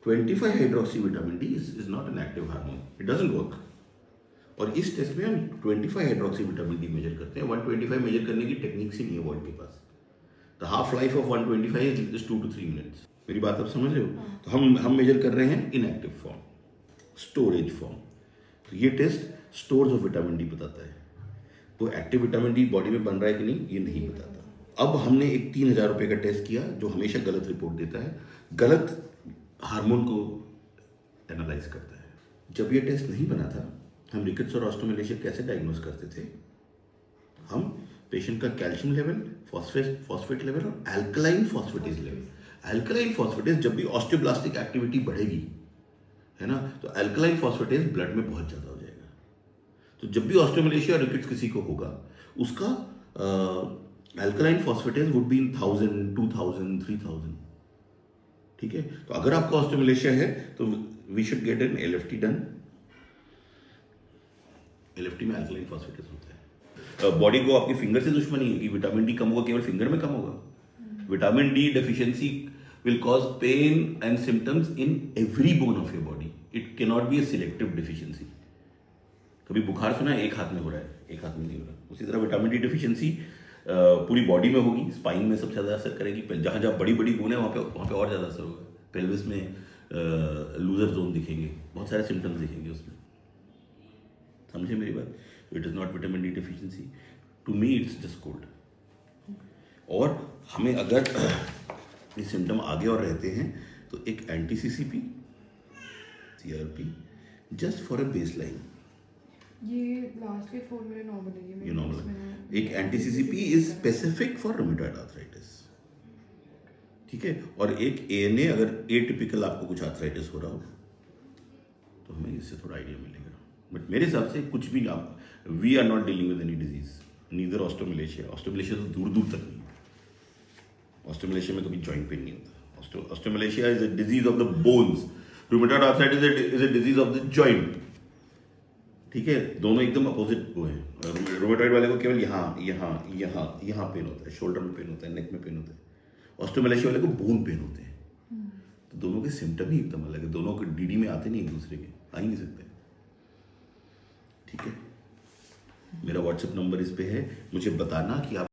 25 hydroxy vitamin D is not an active hormone, it doesn't work. और इस test में हम 25 हाइड्रोक्सी विटामिन डी मेजर करते हैं। 125 मेजर करने की टेक्निक ही नहीं है वर्ल्ड के पास। The half life of 125 is 2 to 3 minutes. मेरी बात आप समझ रहे हो? तो हम मेजर कर रहे हैं इनएक्टिव फॉर्म, स्टोरेज फॉर्म। तो ये test stores of vitamin D बताता है। तो एक्टिव विटामिन डी बॉडी में बन रहा है कि नहीं, ये नहीं बताता। अब हमने एक 3,000 रुपये का टेस्ट किया जो हमेशा गलत रिपोर्ट देता है, गलत हार्मोन को एनालाइज करता है। जब ये टेस्ट नहीं बना था, हम रिकेट्स और ऑस्टियोमैलेशिया कैसे डायग्नोज करते थे? हम पेशेंट का कैल्शियम लेवल, फॉस्फेट लेवल और alkaline phosphatase level. Alkaline phosphatase, जब भी ऑस्टियोब्लास्टिक एक्टिविटी बढ़ेगी, है ना, तो अल्कलाइन फॉस्फेटेज ब्लड में बहुत ज़्यादा हो जाएगा। तो जब भी ऑस्टियोमैलेशिया और रिकेट्स किसी को होगा, उसका alkaline phosphatase would be in 1000, 2000, 3000। ठीक है, तो अगर आपको ऑस्टियोमैलेशिया है तो we should get an LFT done. LFT में अल्कलाइन फॉस्फेटेज होता है। बॉडी को आपकी फिंगर से दुश्मनी है कि विटामिन डी कम होगा, केवल फिंगर में कम होगा। Vitamin D deficiency will cause pain and symptoms in every bone of your body. It cannot be a selective deficiency. कभी बुखार सुना है, एक हाथ में हो रहा है, एक हाथ में नहीं हो रहा। उसी तरह विटामिन डी डेफिशिएंसी पूरी बॉडी में होगी। स्पाइन में सबसे ज़्यादा असर करेगी, जहाँ जहाँ बड़ी बड़ी बोन है वहाँ पे और ज़्यादा असर होगा। पेल्विस में लूजर जोन दिखेंगे, बहुत सारे सिम्टम्स दिखेंगे उसमें। समझे मेरी बात? It is not vitamin D deficiency, to me it's just cold. और हमें अगर ये सिम्टम आगे और रहते हैं तो एक anti CCP, CRP, just for a base line, ये लास्ट के 4 मेरे नॉर्मल है, ये नॉर्मल है। एक anti CCP is specific for rheumatoid arthritis, ठीक है। और एक एएनए, अगर एटिपिकल आपको कुछ आर्थराइटिस हो रहा हो तो हमें इससे थोड़ा आइडिया मिलेगा। बट मेरे हिसाब से कुछ भी आप, we are not dealing with any disease, neither osteomalacia. Osteomalacia तो दूर दूर तक नहीं है। ऑस्टियोमैलेशिया में कभी जॉइंट पेन नहीं होता। Osteomalacia is a disease of the bones, rheumatoid arthritis is a disease of the joint. ठीक है, दोनों एकदम अपोजिट वो हैं। रूमेटॉइड वाले को केवल यहाँ पेन होता है, शोल्डर में पेन होता है, नेक में पेन होता है। ऑस्टियोमैलेशिया वाले को बोन पेन होते हैं। तो दोनों के सिम्टम ही एकदम अलग है। दोनों के डीडी में आते नहीं एक दूसरे के, आ ही नहीं सकते। ठीक है, मेरा व्हाट्सएप नंबर इस पे है। मुझे बताना कि आप